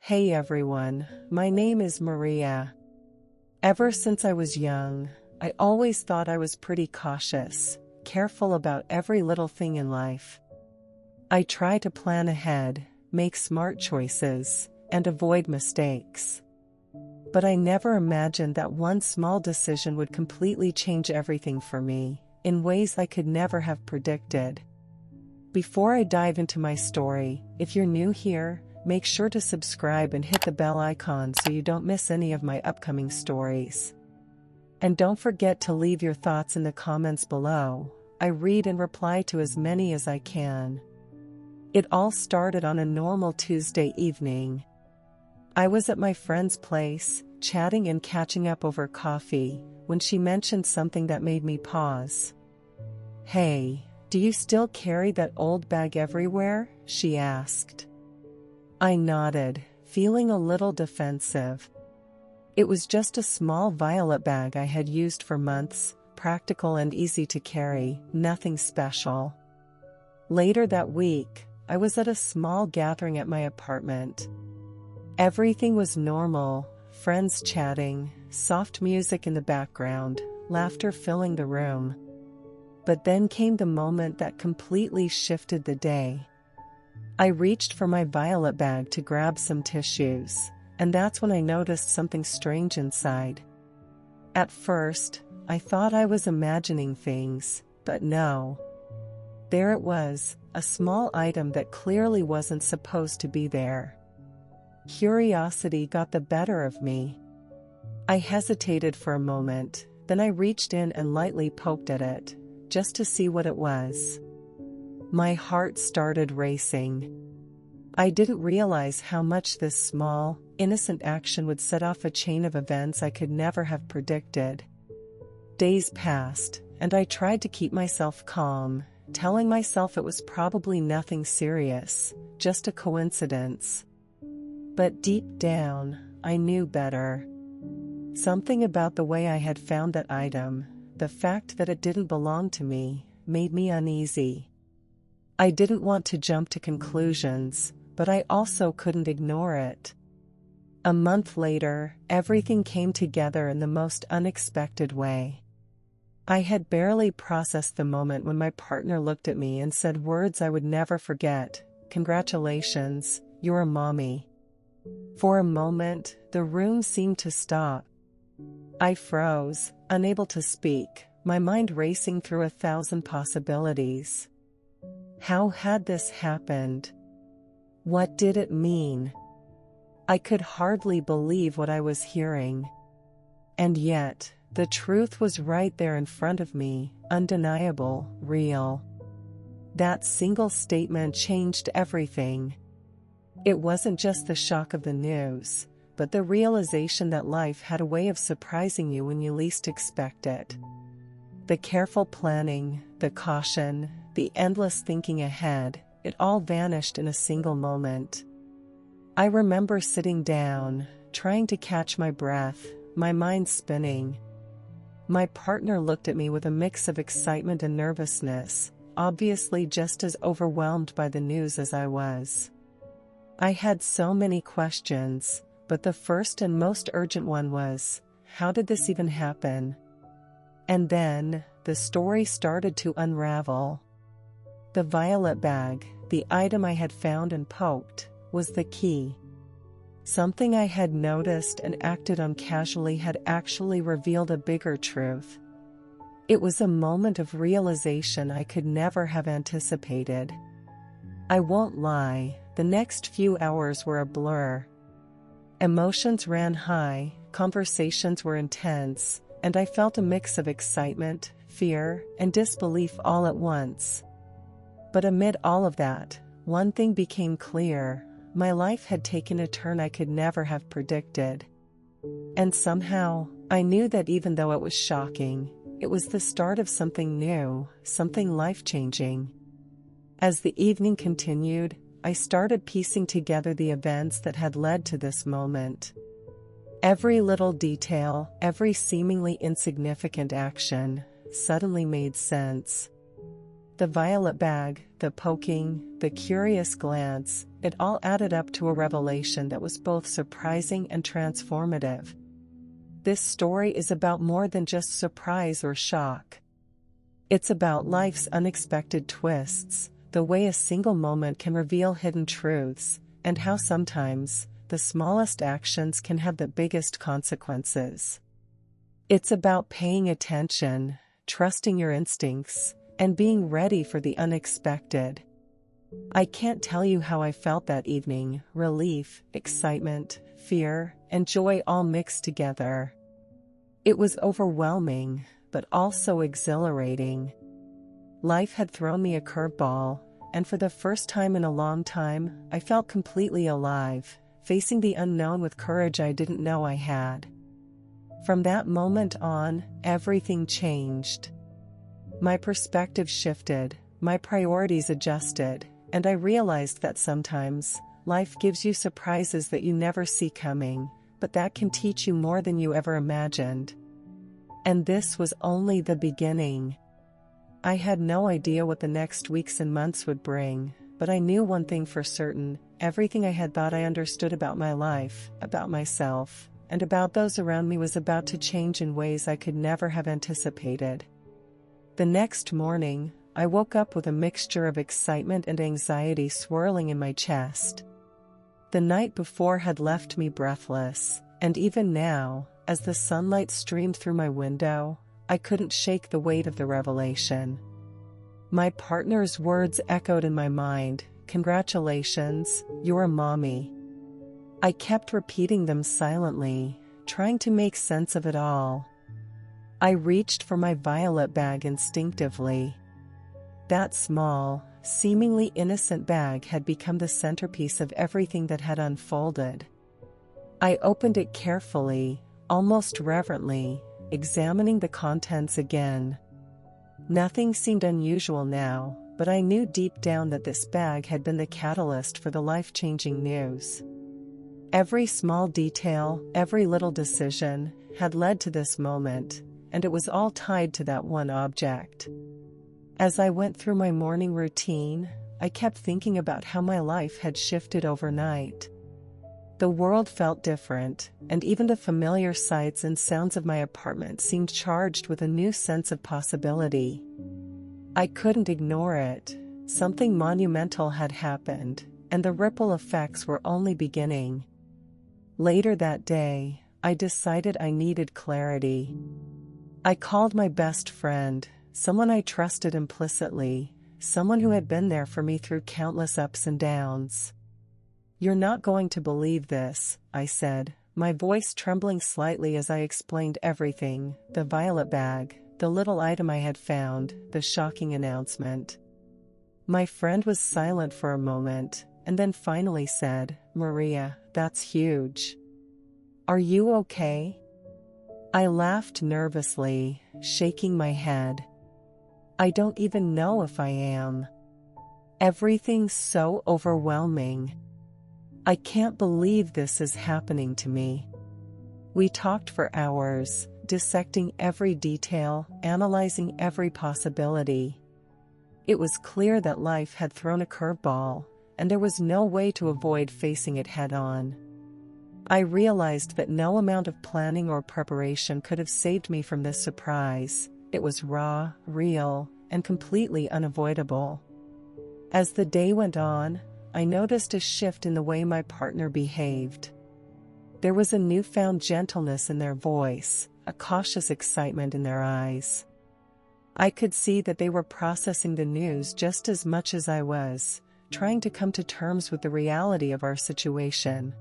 Hey everyone, my name is Maria. Ever since I was young, I always thought I was pretty cautious, careful about every little thing in life. I try to plan ahead, make smart choices, and avoid mistakes. But I never imagined that one small decision would completely change everything for me, in ways I could never have predicted. Before I dive into my story, if you're new here, make sure to subscribe and hit the bell icon so you don't miss any of my upcoming stories. And don't forget to leave your thoughts in the comments below. I read and reply to as many as I can. It all started on a normal Tuesday evening. I was at my friend's place, chatting and catching up over coffee, when she mentioned something that made me pause. "Hey, do you still carry that old bag everywhere?" she asked. I nodded, feeling a little defensive. It was just a small violet bag I had used for months, practical and easy to carry, nothing special. Later that week, I was at a small gathering at my apartment. Everything was normal, friends chatting, soft music in the background, laughter filling the room. But then came the moment that completely shifted the day. I reached for my violet bag to grab some tissues, and that's when I noticed something strange inside. At first, I thought I was imagining things, but no. There it was, a small item that clearly wasn't supposed to be there. Curiosity got the better of me. I hesitated for a moment, then I reached in and lightly poked at it, just to see what it was. My heart started racing. I didn't realize how much this small, innocent action would set off a chain of events I could never have predicted. Days passed, and I tried to keep myself calm, telling myself it was probably nothing serious, just a coincidence. But deep down, I knew better. Something about the way I had found that item, the fact that it didn't belong to me, made me uneasy. I didn't want to jump to conclusions, but I also couldn't ignore it. A month later, everything came together in the most unexpected way. I had barely processed the moment when my partner looked at me and said words I would never forget. "Congratulations, you're a mommy." For a moment, the room seemed to stop. I froze, unable to speak, my mind racing through 1,000 possibilities. How had this happened? What did it mean? I could hardly believe what I was hearing. And yet, the truth was right there in front of me, undeniable, real. That single statement changed everything. It wasn't just the shock of the news, but the realization that life had a way of surprising you when you least expect it. The careful planning, the caution, the endless thinking ahead, it all vanished in a single moment. I remember sitting down, trying to catch my breath, my mind spinning. My partner looked at me with a mix of excitement and nervousness, obviously just as overwhelmed by the news as I was. I had so many questions, but the first and most urgent one was, how did this even happen? And then, the story started to unravel. The violet bag, the item I had found and poked, was the key. Something I had noticed and acted on casually had actually revealed a bigger truth. It was a moment of realization I could never have anticipated. I won't lie, the next few hours were a blur. Emotions ran high, conversations were intense, and I felt a mix of excitement, fear, and disbelief all at once. But amid all of that, one thing became clear: my life had taken a turn I could never have predicted. And somehow, I knew that even though it was shocking, it was the start of something new, something life-changing. As the evening continued, I started piecing together the events that had led to this moment. Every little detail, every seemingly insignificant action, suddenly made sense. The violet bag, the poking, the curious glance, it all added up to a revelation that was both surprising and transformative. This story is about more than just surprise or shock. It's about life's unexpected twists, the way a single moment can reveal hidden truths, and how sometimes the smallest actions can have the biggest consequences. It's about paying attention, trusting your instincts, and being ready for the unexpected. I can't tell you how I felt that evening: relief, excitement, fear, and joy all mixed together. It was overwhelming, but also exhilarating. Life had thrown me a curveball, and for the first time in a long time, I felt completely alive, facing the unknown with courage I didn't know I had. From that moment on, everything changed. My perspective shifted, my priorities adjusted, and I realized that sometimes, life gives you surprises that you never see coming, but that can teach you more than you ever imagined. And this was only the beginning. I had no idea what the next weeks and months would bring, but I knew one thing for certain: everything I had thought I understood about my life, about myself, and about those around me was about to change in ways I could never have anticipated. The next morning, I woke up with a mixture of excitement and anxiety swirling in my chest. The night before had left me breathless, and even now, as the sunlight streamed through my window, I couldn't shake the weight of the revelation. My partner's words echoed in my mind: "Congratulations, you're a mommy." I kept repeating them silently, trying to make sense of it all. I reached for my violet bag instinctively. That small, seemingly innocent bag had become the centerpiece of everything that had unfolded. I opened it carefully, almost reverently, examining the contents again. Nothing seemed unusual now, but I knew deep down that this bag had been the catalyst for the life-changing news. Every small detail, every little decision, had led to this moment, and it was all tied to that one object. As I went through my morning routine, I kept thinking about how my life had shifted overnight. The world felt different, and even the familiar sights and sounds of my apartment seemed charged with a new sense of possibility. I couldn't ignore it. Something monumental had happened, and the ripple effects were only beginning. Later that day, I decided I needed clarity. I called my best friend, someone I trusted implicitly, someone who had been there for me through countless ups and downs. "You're not going to believe this," I said, my voice trembling slightly as I explained everything: the violet bag, the little item I had found, the shocking announcement. My friend was silent for a moment, and then finally said, "Maria, that's huge. Are you okay?" I laughed nervously, shaking my head. "I don't even know if I am. Everything's so overwhelming. I can't believe this is happening to me." We talked for hours, dissecting every detail, analyzing every possibility. It was clear that life had thrown a curveball, and there was no way to avoid facing it head-on. I realized that no amount of planning or preparation could have saved me from this surprise. It was raw, real, and completely unavoidable. As the day went on, I noticed a shift in the way my partner behaved. There was a newfound gentleness in their voice, a cautious excitement in their eyes. I could see that they were processing the news just as much as I was, trying to come to terms with the reality of our situation.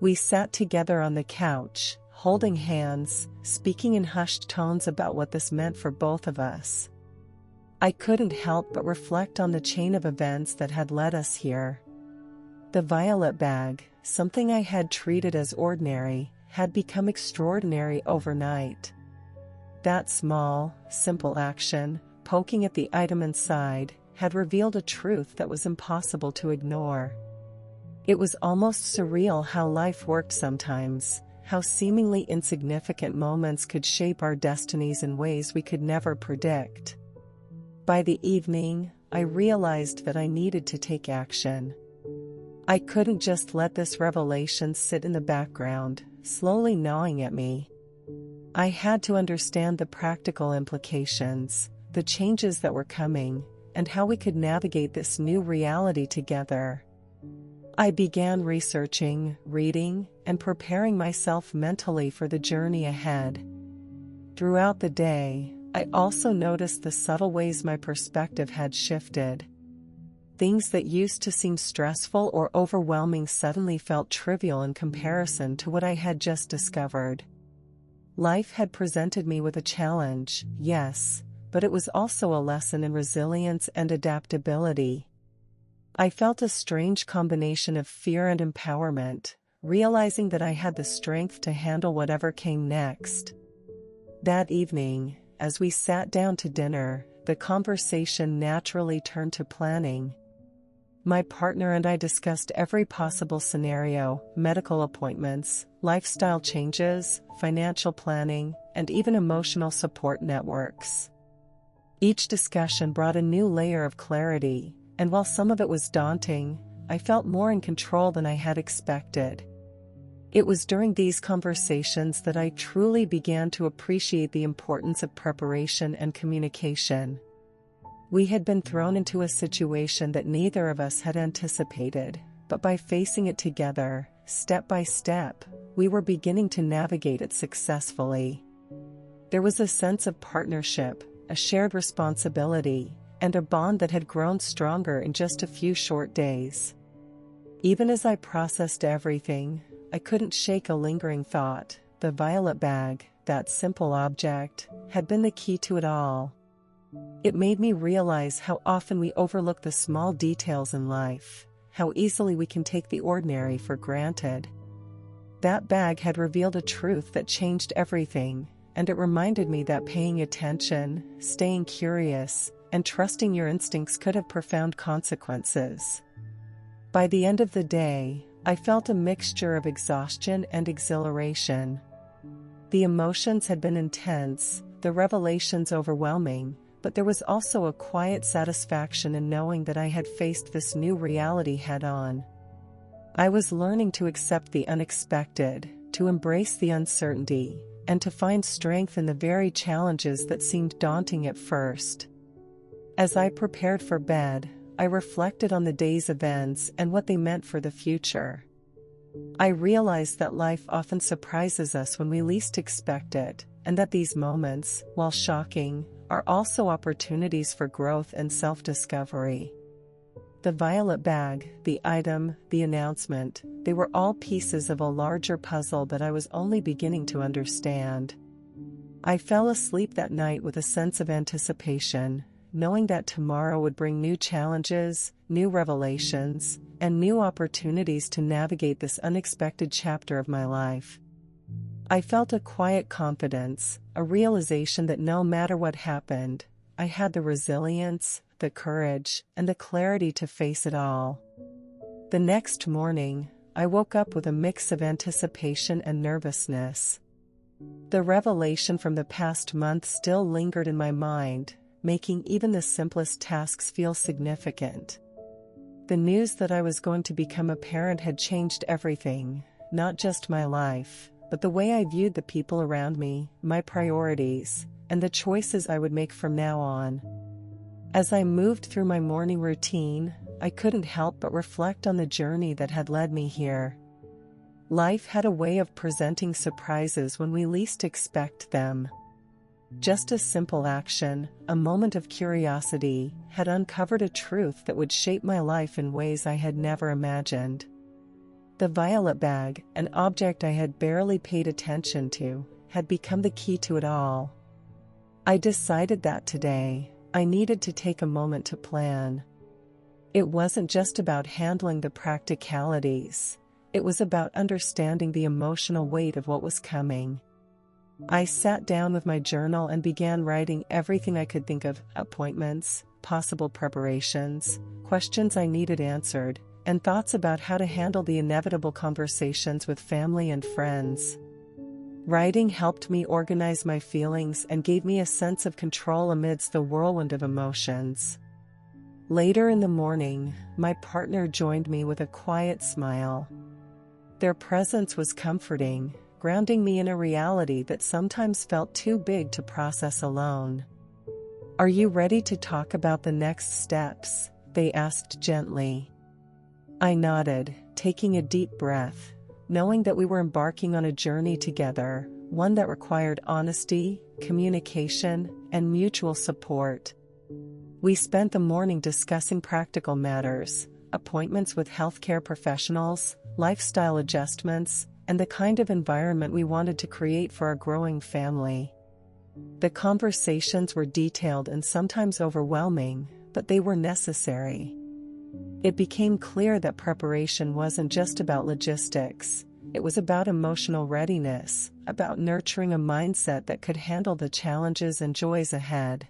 We sat together on the couch, holding hands, speaking in hushed tones about what this meant for both of us. I couldn't help but reflect on the chain of events that had led us here. The violet bag, something I had treated as ordinary, had become extraordinary overnight. That small, simple action, poking at the item inside, had revealed a truth that was impossible to ignore. It was almost surreal how life worked sometimes, how seemingly insignificant moments could shape our destinies in ways we could never predict. By the evening, I realized that I needed to take action. I couldn't just let this revelation sit in the background, slowly gnawing at me. I had to understand the practical implications, the changes that were coming, and how we could navigate this new reality together. I began researching, reading, and preparing myself mentally for the journey ahead. Throughout the day, I also noticed the subtle ways my perspective had shifted. Things that used to seem stressful or overwhelming suddenly felt trivial in comparison to what I had just discovered. Life had presented me with a challenge, yes, but it was also a lesson in resilience and adaptability. I felt a strange combination of fear and empowerment, realizing that I had the strength to handle whatever came next. That evening, as we sat down to dinner, the conversation naturally turned to planning. My partner and I discussed every possible scenario: medical appointments, lifestyle changes, financial planning, and even emotional support networks. Each discussion brought a new layer of clarity, and while some of it was daunting, I felt more in control than I had expected. It was during these conversations that I truly began to appreciate the importance of preparation and communication. We had been thrown into a situation that neither of us had anticipated, but by facing it together, step by step, we were beginning to navigate it successfully. There was a sense of partnership, a shared responsibility, and a bond that had grown stronger in just a few short days. Even as I processed everything, I couldn't shake a lingering thought: the violet bag, that simple object, had been the key to it all. It made me realize how often we overlook the small details in life, how easily we can take the ordinary for granted. That bag had revealed a truth that changed everything, and it reminded me that paying attention, staying curious, and trusting your instincts could have profound consequences. By the end of the day, I felt a mixture of exhaustion and exhilaration. The emotions had been intense, the revelations overwhelming, but there was also a quiet satisfaction in knowing that I had faced this new reality head-on. I was learning to accept the unexpected, to embrace the uncertainty, and to find strength in the very challenges that seemed daunting at first. As I prepared for bed, I reflected on the day's events and what they meant for the future. I realized that life often surprises us when we least expect it, and that these moments, while shocking, are also opportunities for growth and self-discovery. The violet bag, the item, the announcement, they were all pieces of a larger puzzle that I was only beginning to understand. I fell asleep that night with a sense of anticipation, knowing that tomorrow would bring new challenges, new revelations, and new opportunities to navigate this unexpected chapter of my life. I felt a quiet confidence, a realization that no matter what happened, I had the resilience, the courage, and the clarity to face it all. The next morning, I woke up with a mix of anticipation and nervousness. The revelation from the past month still lingered in my mind, making even the simplest tasks feel significant. The news that I was going to become a parent had changed everything, not just my life, but the way I viewed the people around me, my priorities, and the choices I would make from now on. As I moved through my morning routine, I couldn't help but reflect on the journey that had led me here. Life had a way of presenting surprises when we least expect them. Just a simple action, a moment of curiosity, had uncovered a truth that would shape my life in ways I had never imagined. The violet bag, an object I had barely paid attention to, had become the key to it all. I decided that today, I needed to take a moment to plan. It wasn't just about handling the practicalities, it was about understanding the emotional weight of what was coming. I sat down with my journal and began writing everything I could think of: appointments, possible preparations, questions I needed answered, and thoughts about how to handle the inevitable conversations with family and friends. Writing helped me organize my feelings and gave me a sense of control amidst the whirlwind of emotions. Later in the morning, my partner joined me with a quiet smile. Their presence was comforting, grounding me in a reality that sometimes felt too big to process alone. "Are you ready to talk about the next steps?" they asked gently. I nodded, taking a deep breath, knowing that we were embarking on a journey together, one that required honesty, communication, and mutual support. We spent the morning discussing practical matters, appointments with healthcare professionals, lifestyle adjustments, and the kind of environment we wanted to create for our growing family. The conversations were detailed and sometimes overwhelming, but they were necessary. It became clear that preparation wasn't just about logistics. It was about emotional readiness, about nurturing a mindset that could handle the challenges and joys ahead.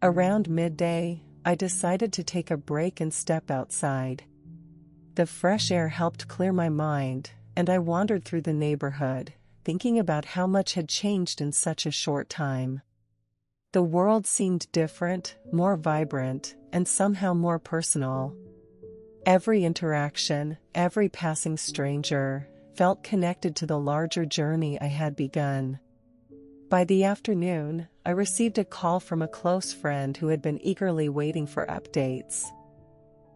Around midday, I decided to take a break and step outside. The fresh air helped clear my mind, and I wandered through the neighborhood, thinking about how much had changed in such a short time. The world seemed different, more vibrant, and somehow more personal. Every interaction, every passing stranger, felt connected to the larger journey I had begun. By the afternoon, I received a call from a close friend who had been eagerly waiting for updates.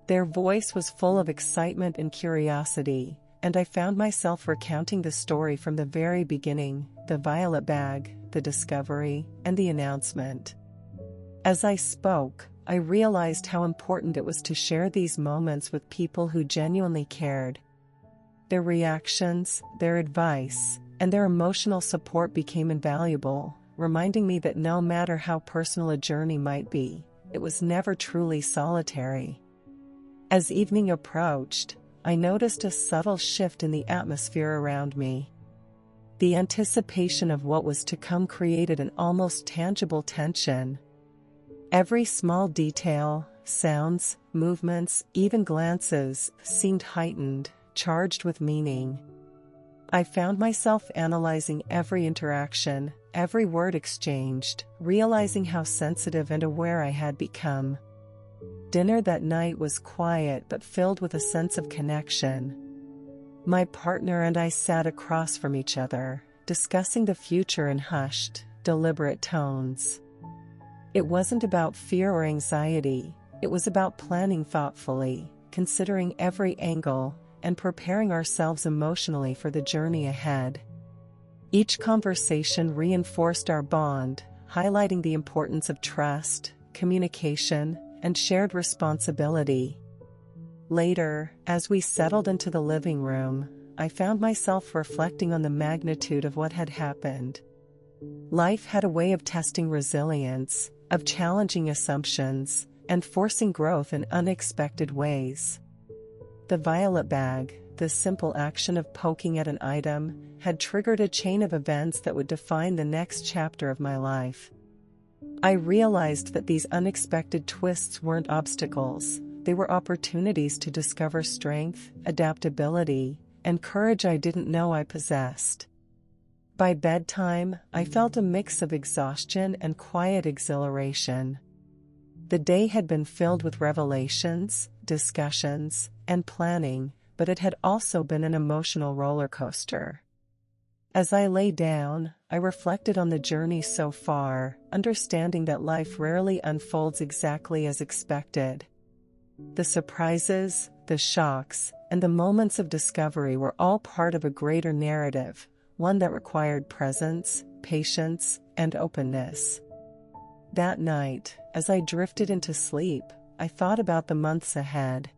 Their voice was full of excitement and curiosity, and I found myself recounting the story from the very beginning: the violet bag, the discovery, and the announcement. As I spoke, I realized how important it was to share these moments with people who genuinely cared. Their reactions, their advice, and their emotional support became invaluable, reminding me that no matter how personal a journey might be, it was never truly solitary. As evening approached, I noticed a subtle shift in the atmosphere around me. The anticipation of what was to come created an almost tangible tension. Every small detail, sounds, movements, even glances, seemed heightened, charged with meaning. I found myself analyzing every interaction, every word exchanged, realizing how sensitive and aware I had become. Dinner that night was quiet but filled with a sense of connection. My partner and I sat across from each other, discussing the future in hushed, deliberate tones. It wasn't about fear or anxiety, it was about planning thoughtfully, considering every angle, and preparing ourselves emotionally for the journey ahead. Each conversation reinforced our bond, highlighting the importance of trust, communication, and shared responsibility. Later, as we settled into the living room, I found myself reflecting on the magnitude of what had happened. Life had a way of testing resilience, of challenging assumptions, and forcing growth in unexpected ways. The violet bag, the simple action of poking at an item, had triggered a chain of events that would define the next chapter of my life. I realized that these unexpected twists weren't obstacles, they were opportunities to discover strength, adaptability, and courage I didn't know I possessed. By bedtime, I felt a mix of exhaustion and quiet exhilaration. The day had been filled with revelations, discussions, and planning, but it had also been an emotional roller coaster. As I lay down, I reflected on the journey so far, understanding that life rarely unfolds exactly as expected. The surprises, the shocks, and the moments of discovery were all part of a greater narrative, one that required presence, patience, and openness. That night, as I drifted into sleep, I thought about the months ahead.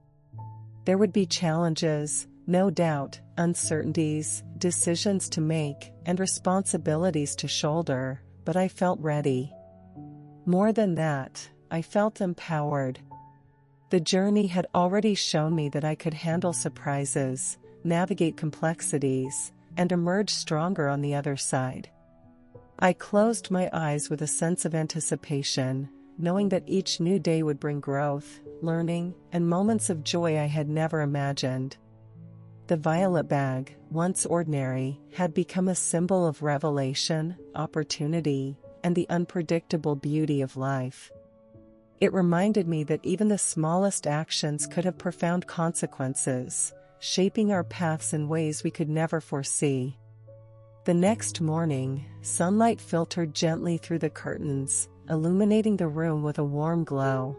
There would be challenges, no doubt, uncertainties, decisions to make, and responsibilities to shoulder, but I felt ready. More than that, I felt empowered. The journey had already shown me that I could handle surprises, navigate complexities, and emerge stronger on the other side. I closed my eyes with a sense of anticipation, knowing that each new day would bring growth, learning, and moments of joy I had never imagined. The violet bag, once ordinary, had become a symbol of revelation, opportunity, and the unpredictable beauty of life. It reminded me that even the smallest actions could have profound consequences, shaping our paths in ways we could never foresee. The next morning, sunlight filtered gently through the curtains, illuminating the room with a warm glow.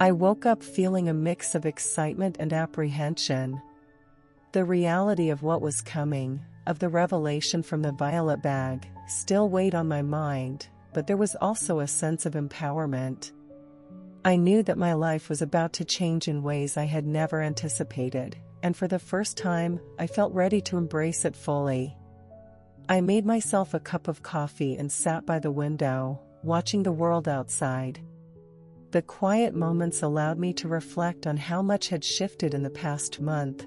I woke up feeling a mix of excitement and apprehension. The reality of what was coming, of the revelation from the violet bag, still weighed on my mind, but there was also a sense of empowerment. I knew that my life was about to change in ways I had never anticipated, and for the first time, I felt ready to embrace it fully. I made myself a cup of coffee and sat by the window, watching the world outside. The quiet moments allowed me to reflect on how much had shifted in the past month.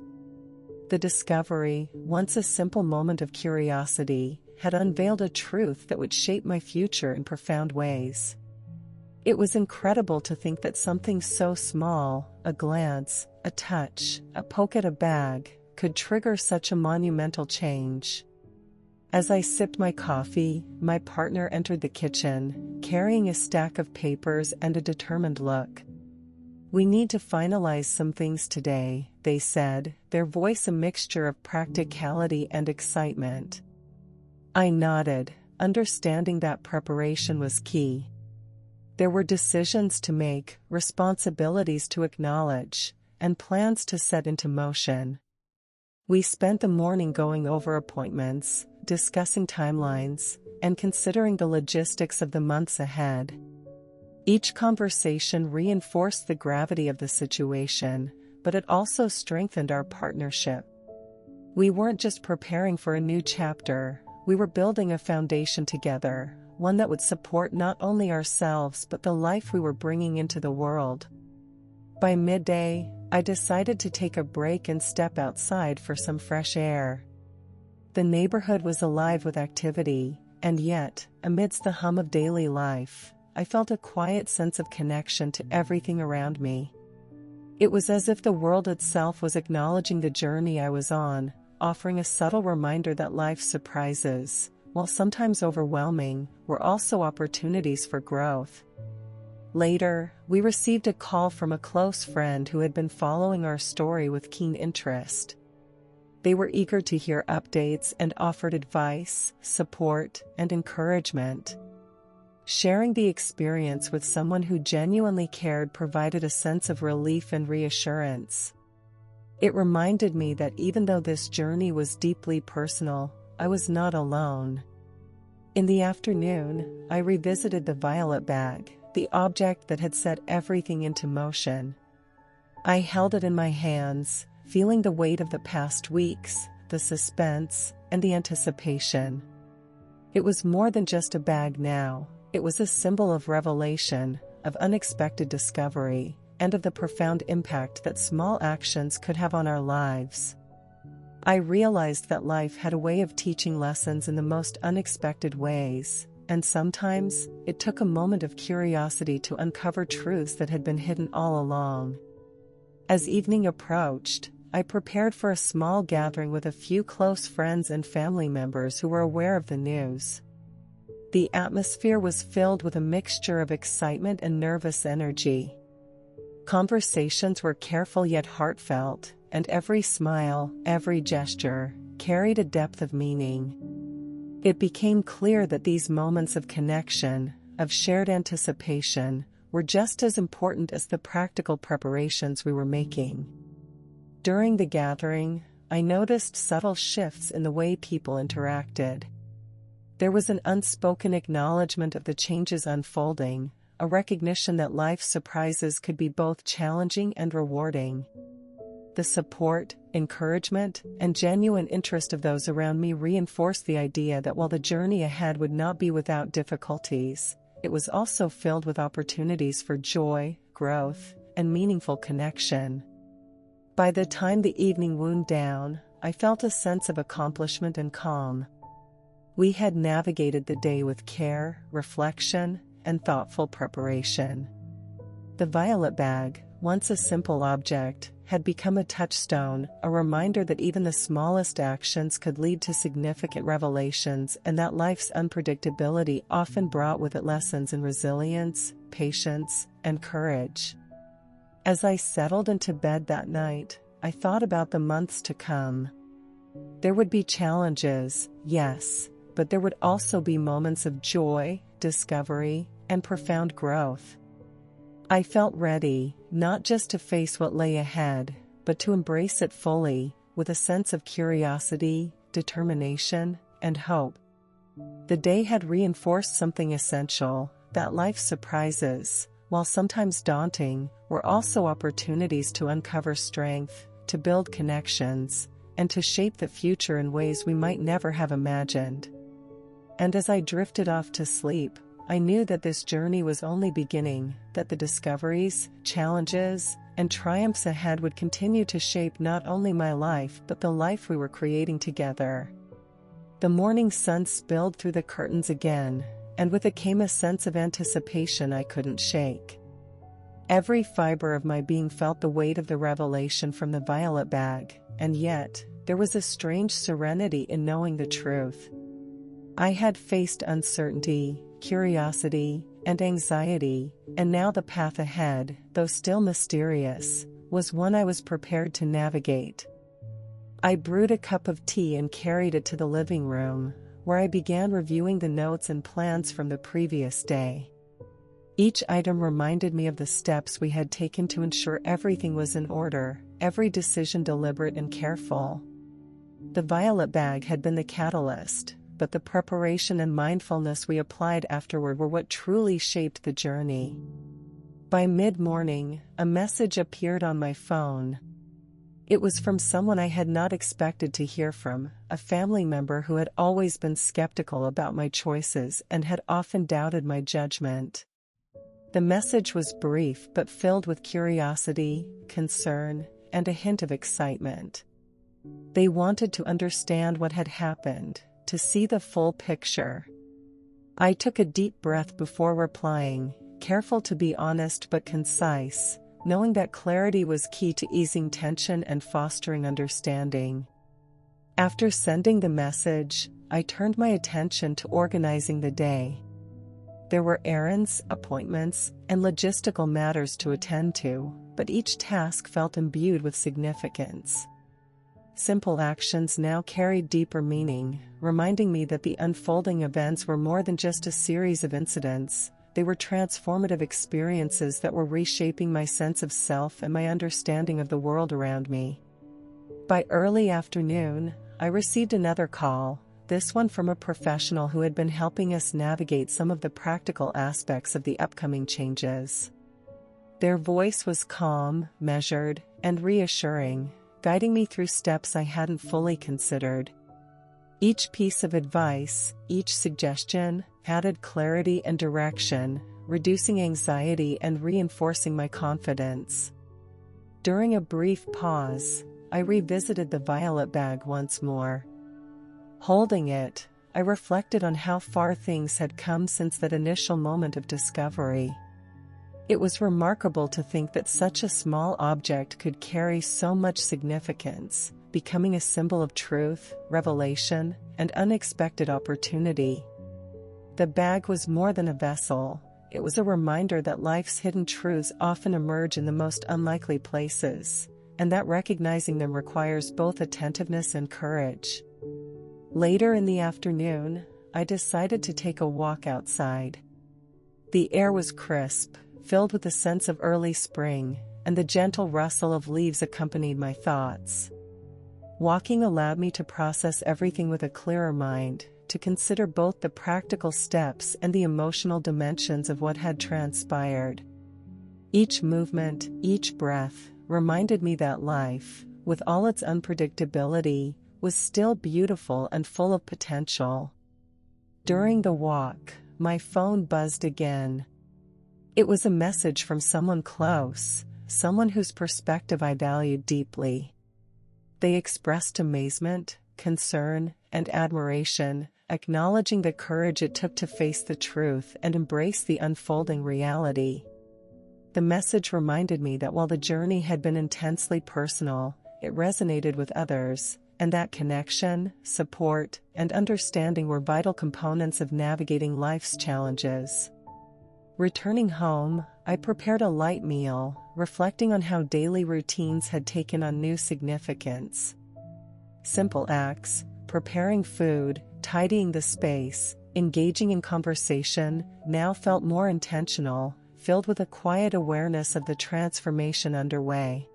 The discovery, once a simple moment of curiosity, had unveiled a truth that would shape my future in profound ways. It was incredible to think that something so small, a glance, a touch, a poke at a bag, could trigger such a monumental change. As I sipped my coffee, my partner entered the kitchen, carrying a stack of papers and a determined look. "We need to finalize some things today," they said, their voice a mixture of practicality and excitement. I nodded, understanding that preparation was key. There were decisions to make, responsibilities to acknowledge, and plans to set into motion. We spent the morning going over appointments, discussing timelines, and considering the logistics of the months ahead. Each conversation reinforced the gravity of the situation, but it also strengthened our partnership. We weren't just preparing for a new chapter, we were building a foundation together, one that would support not only ourselves but the life we were bringing into the world. By midday, I decided to take a break and step outside for some fresh air. The neighborhood was alive with activity, and yet, amidst the hum of daily life, I felt a quiet sense of connection to everything around me. It was as if the world itself was acknowledging the journey I was on, offering a subtle reminder that life's surprises, while sometimes overwhelming, were also opportunities for growth. Later, we received a call from a close friend who had been following our story with keen interest. They were eager to hear updates and offered advice, support, and encouragement. Sharing the experience with someone who genuinely cared provided a sense of relief and reassurance. It reminded me that even though this journey was deeply personal, I was not alone. In the afternoon, I revisited the violet bag, the object that had set everything into motion. I held it in my hands, feeling the weight of the past weeks, the suspense, and the anticipation. It was more than just a bag now, it was a symbol of revelation, of unexpected discovery, and of the profound impact that small actions could have on our lives. I realized that life had a way of teaching lessons in the most unexpected ways, and sometimes, it took a moment of curiosity to uncover truths that had been hidden all along. As evening approached, I prepared for a small gathering with a few close friends and family members who were aware of the news. The atmosphere was filled with a mixture of excitement and nervous energy. Conversations were careful yet heartfelt, and every smile, every gesture, carried a depth of meaning. It became clear that these moments of connection, of shared anticipation, were just as important as the practical preparations we were making. During the gathering, I noticed subtle shifts in the way people interacted. There was an unspoken acknowledgement of the changes unfolding, a recognition that life's surprises could be both challenging and rewarding. The support, encouragement, and genuine interest of those around me reinforced the idea that while the journey ahead would not be without difficulties, it was also filled with opportunities for joy, growth, and meaningful connection. By the time the evening wound down, I felt a sense of accomplishment and calm. We had navigated the day with care, reflection, and thoughtful preparation. The violet bag, once a simple object, had become a touchstone, a reminder that even the smallest actions could lead to significant revelations and that life's unpredictability often brought with it lessons in resilience, patience, and courage. As I settled into bed that night, I thought about the months to come. There would be challenges, yes, but there would also be moments of joy, discovery, and profound growth. I felt ready, not just to face what lay ahead, but to embrace it fully, with a sense of curiosity, determination, and hope. The day had reinforced something essential, that life's surprises, while sometimes daunting, were also opportunities to uncover strength, to build connections, and to shape the future in ways we might never have imagined. And as I drifted off to sleep, I knew that this journey was only beginning, that the discoveries, challenges, and triumphs ahead would continue to shape not only my life but the life we were creating together. The morning sun spilled through the curtains again, and with it came a sense of anticipation I couldn't shake. Every fiber of my being felt the weight of the revelation from the violet bag, and yet, there was a strange serenity in knowing the truth. I had faced uncertainty, curiosity, and anxiety, and now the path ahead, though still mysterious, was one I was prepared to navigate. I brewed a cup of tea and carried it to the living room, where I began reviewing the notes and plans from the previous day. Each item reminded me of the steps we had taken to ensure everything was in order, every decision deliberate and careful. The violet bag had been the catalyst, but the preparation and mindfulness we applied afterward were what truly shaped the journey. By mid-morning, a message appeared on my phone. It was from someone I had not expected to hear from, a family member who had always been skeptical about my choices and had often doubted my judgment. The message was brief but filled with curiosity, concern, and a hint of excitement. They wanted to understand what had happened, to see the full picture. I took a deep breath before replying, careful to be honest but concise, knowing that clarity was key to easing tension and fostering understanding. After sending the message, I turned my attention to organizing the day. There were errands, appointments, and logistical matters to attend to, but each task felt imbued with significance. Simple actions now carried deeper meaning, reminding me that the unfolding events were more than just a series of incidents. They were transformative experiences that were reshaping my sense of self and my understanding of the world around me. By early afternoon, I received another call, this one from a professional who had been helping us navigate some of the practical aspects of the upcoming changes. Their voice was calm, measured, and reassuring, guiding me through steps I hadn't fully considered. Each piece of advice, each suggestion, added clarity and direction, reducing anxiety and reinforcing my confidence. During a brief pause, I revisited the violet bag once more. Holding it, I reflected on how far things had come since that initial moment of discovery. It was remarkable to think that such a small object could carry so much significance, becoming a symbol of truth, revelation, and unexpected opportunity. The bag was more than a vessel. It was a reminder that life's hidden truths often emerge in the most unlikely places, and that recognizing them requires both attentiveness and courage. Later in the afternoon, I decided to take a walk outside. The air was crisp, filled with a sense of early spring, and the gentle rustle of leaves accompanied my thoughts. Walking allowed me to process everything with a clearer mind, to consider both the practical steps and the emotional dimensions of what had transpired. Each movement, each breath, reminded me that life, with all its unpredictability, was still beautiful and full of potential. During the walk, my phone buzzed again. It was a message from someone close, someone whose perspective I valued deeply. They expressed amazement, concern, and admiration, acknowledging the courage it took to face the truth and embrace the unfolding reality. The message reminded me that while the journey had been intensely personal, it resonated with others, and that connection, support, and understanding were vital components of navigating life's challenges. Returning home, I prepared a light meal, reflecting on how daily routines had taken on new significance. Simple acts, preparing food, tidying the space, engaging in conversation, now felt more intentional, filled with a quiet awareness of the transformation underway.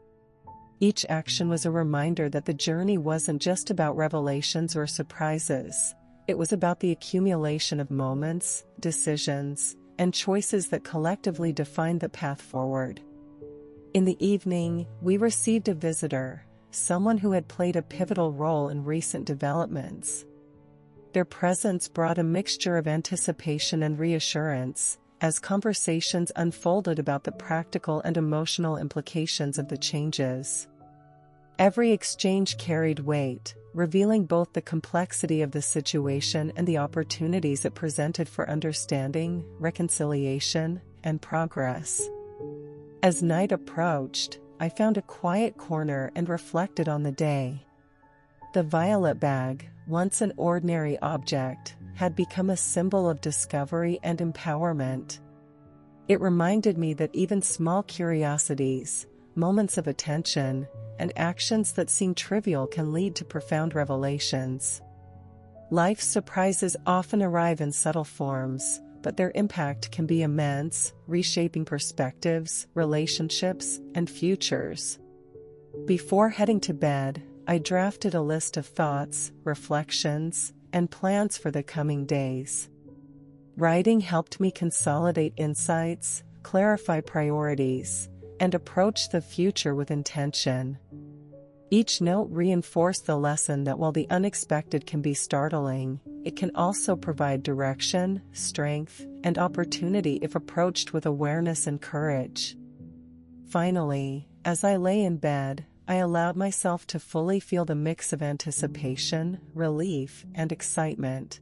Each action was a reminder that the journey wasn't just about revelations or surprises. It was about the accumulation of moments, decisions, and choices that collectively defined the path forward. In the evening, we received a visitor, someone who had played a pivotal role in recent developments. Their presence brought a mixture of anticipation and reassurance, as conversations unfolded about the practical and emotional implications of the changes. Every exchange carried weight, revealing both the complexity of the situation and the opportunities it presented for understanding, reconciliation, and progress. As night approached, I found a quiet corner and reflected on the day. The violet bag, once an ordinary object, had become a symbol of discovery and empowerment. It reminded me that even small curiosities, moments of attention, and actions that seem trivial can lead to profound revelations. Life's surprises often arrive in subtle forms, but their impact can be immense, reshaping perspectives, relationships, and futures. Before heading to bed, I drafted a list of thoughts, reflections, and plans for the coming days. Writing helped me consolidate insights, clarify priorities, and approach the future with intention. Each note reinforced the lesson that while the unexpected can be startling, it can also provide direction, strength, and opportunity if approached with awareness and courage. Finally, as I lay in bed, I allowed myself to fully feel the mix of anticipation, relief, and excitement.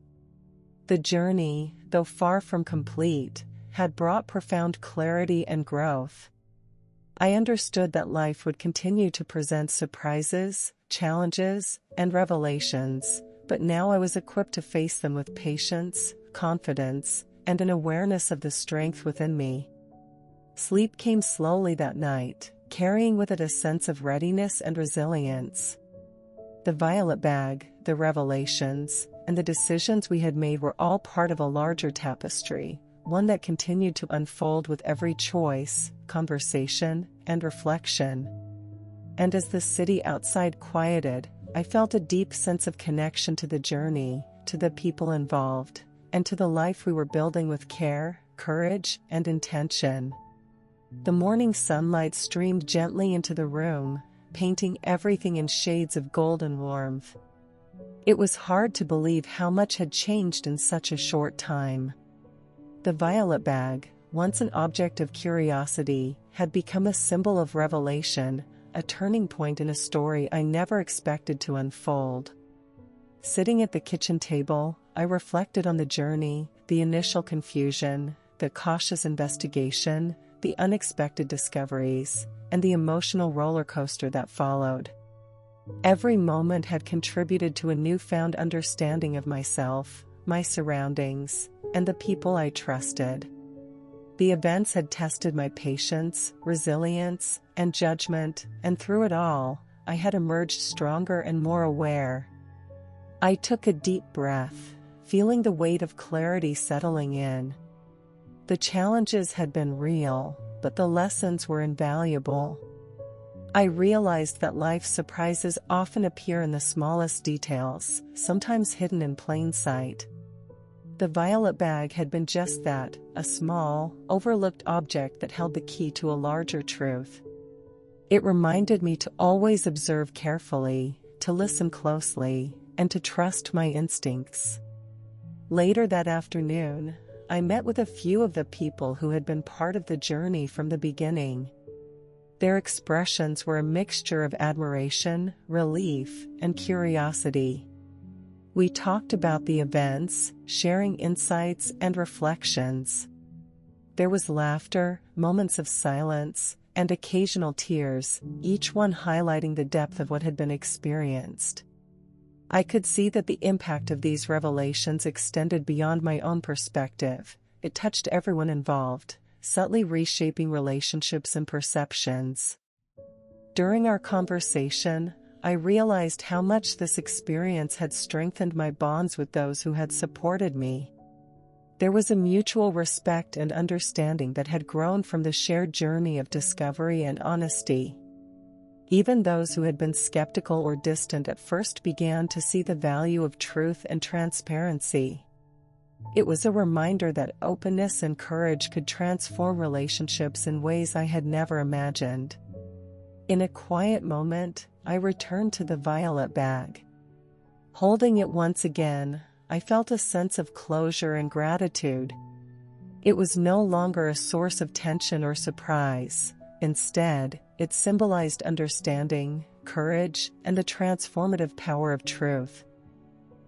The journey, though far from complete, had brought profound clarity and growth. I understood that life would continue to present surprises, challenges, and revelations, but now I was equipped to face them with patience, confidence, and an awareness of the strength within me. Sleep came slowly that night, carrying with it a sense of readiness and resilience. The violet bag, the revelations, and the decisions we had made were all part of a larger tapestry, one that continued to unfold with every choice, conversation, and reflection. And as the city outside quieted, I felt a deep sense of connection to the journey, to the people involved, and to the life we were building with care, courage, and intention. The morning sunlight streamed gently into the room, painting everything in shades of golden warmth. It was hard to believe how much had changed in such a short time. The violet bag, once an object of curiosity, had become a symbol of revelation, a turning point in a story I never expected to unfold. Sitting at the kitchen table, I reflected on the journey, the initial confusion, the cautious investigation, the unexpected discoveries, and the emotional roller coaster that followed. Every moment had contributed to a newfound understanding of myself, my surroundings, and the people I trusted. The events had tested my patience, resilience, and judgment, and through it all, I had emerged stronger and more aware. I took a deep breath, feeling the weight of clarity settling in. The challenges had been real, but the lessons were invaluable. I realized that life's surprises often appear in the smallest details, sometimes hidden in plain sight. The violet bag had been just that, a small, overlooked object that held the key to a larger truth. It reminded me to always observe carefully, to listen closely, and to trust my instincts. Later that afternoon, I met with a few of the people who had been part of the journey from the beginning. Their expressions were a mixture of admiration, relief, and curiosity. We talked about the events, sharing insights and reflections. There was laughter, moments of silence, and occasional tears, each one highlighting the depth of what had been experienced. I could see that the impact of these revelations extended beyond my own perspective. It touched everyone involved, subtly reshaping relationships and perceptions. During our conversation, I realized how much this experience had strengthened my bonds with those who had supported me. There was a mutual respect and understanding that had grown from the shared journey of discovery and honesty. Even those who had been skeptical or distant at first began to see the value of truth and transparency. It was a reminder that openness and courage could transform relationships in ways I had never imagined. In a quiet moment, I returned to the violet bag. Holding it once again, I felt a sense of closure and gratitude. It was no longer a source of tension or surprise. Instead, it symbolized understanding, courage, and the transformative power of truth.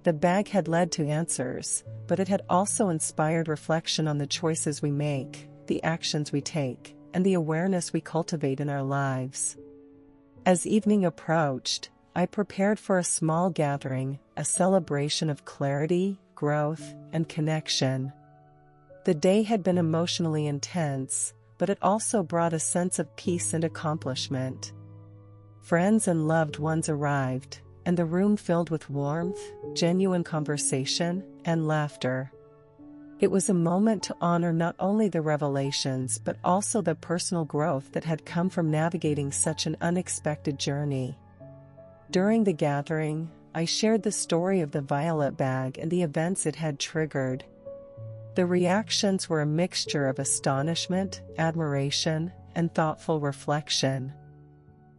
The bag had led to answers, but it had also inspired reflection on the choices we make, the actions we take, and the awareness we cultivate in our lives. As evening approached, I prepared for a small gathering, a celebration of clarity, growth, and connection. The day had been emotionally intense, but it also brought a sense of peace and accomplishment. Friends and loved ones arrived, and the room filled with warmth, genuine conversation, and laughter. It was a moment to honor not only the revelations but also the personal growth that had come from navigating such an unexpected journey. During the gathering, I shared the story of the violet bag and the events it had triggered. The reactions were a mixture of astonishment, admiration, and thoughtful reflection.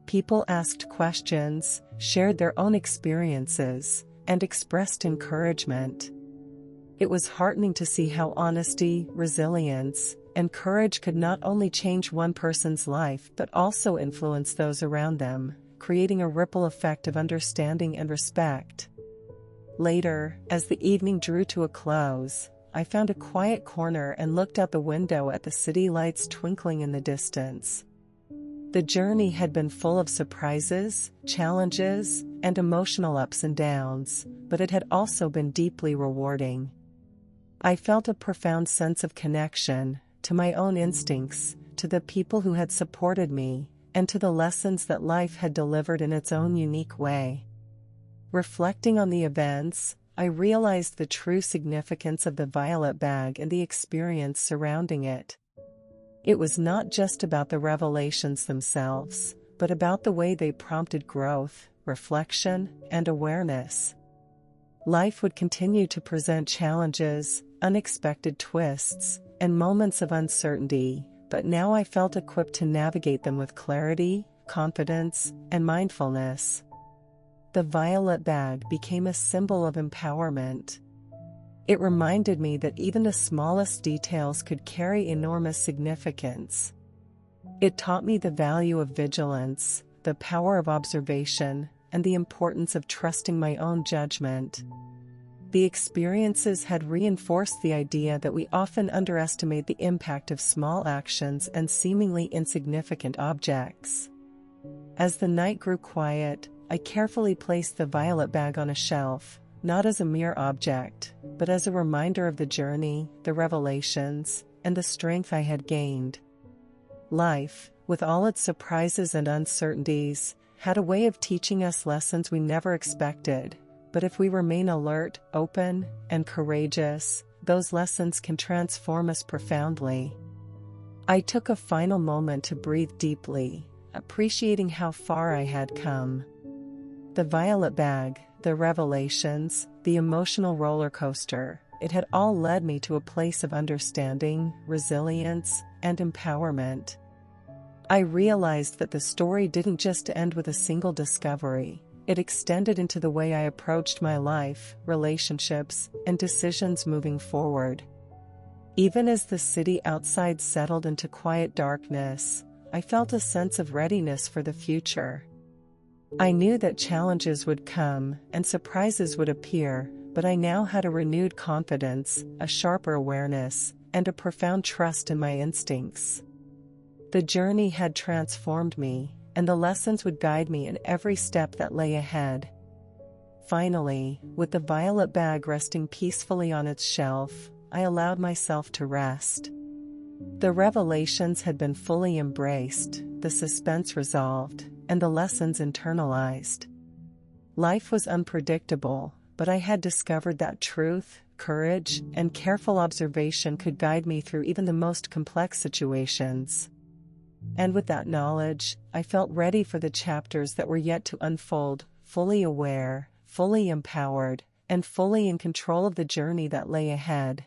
People asked questions, shared their own experiences, and expressed encouragement. It was heartening to see how honesty, resilience, and courage could not only change one person's life but also influence those around them, creating a ripple effect of understanding and respect. Later, as the evening drew to a close, I found a quiet corner and looked out the window at the city lights twinkling in the distance. The journey had been full of surprises, challenges, and emotional ups and downs, but it had also been deeply rewarding. I felt a profound sense of connection, to my own instincts, to the people who had supported me, and to the lessons that life had delivered in its own unique way. Reflecting on the events, I realized the true significance of the violet bag and the experience surrounding it. It was not just about the revelations themselves, but about the way they prompted growth, reflection, and awareness. Life would continue to present challenges, unexpected twists, and moments of uncertainty, but now I felt equipped to navigate them with clarity, confidence, and mindfulness. The violet bag became a symbol of empowerment. It reminded me that even the smallest details could carry enormous significance. It taught me the value of vigilance, the power of observation, and the importance of trusting my own judgment. The experiences had reinforced the idea that we often underestimate the impact of small actions and seemingly insignificant objects. As the night grew quiet, I carefully placed the violet bag on a shelf, not as a mere object, but as a reminder of the journey, the revelations, and the strength I had gained. Life, with all its surprises and uncertainties, had a way of teaching us lessons we never expected, but if we remain alert, open, and courageous, those lessons can transform us profoundly. I took a final moment to breathe deeply, appreciating how far I had come. The violet bag, the revelations, the emotional roller coaster, it had all led me to a place of understanding, resilience, and empowerment. I realized that the story didn't just end with a single discovery. It extended into the way I approached my life, relationships, and decisions moving forward. Even as the city outside settled into quiet darkness, I felt a sense of readiness for the future. I knew that challenges would come and surprises would appear, but I now had a renewed confidence, a sharper awareness, and a profound trust in my instincts. The journey had transformed me, and the lessons would guide me in every step that lay ahead. Finally, with the violet bag resting peacefully on its shelf, I allowed myself to rest. The revelations had been fully embraced, the suspense resolved, and the lessons internalized. Life was unpredictable, but I had discovered that truth, courage, and careful observation could guide me through even the most complex situations. And with that knowledge, I felt ready for the chapters that were yet to unfold, fully aware, fully empowered, and fully in control of the journey that lay ahead.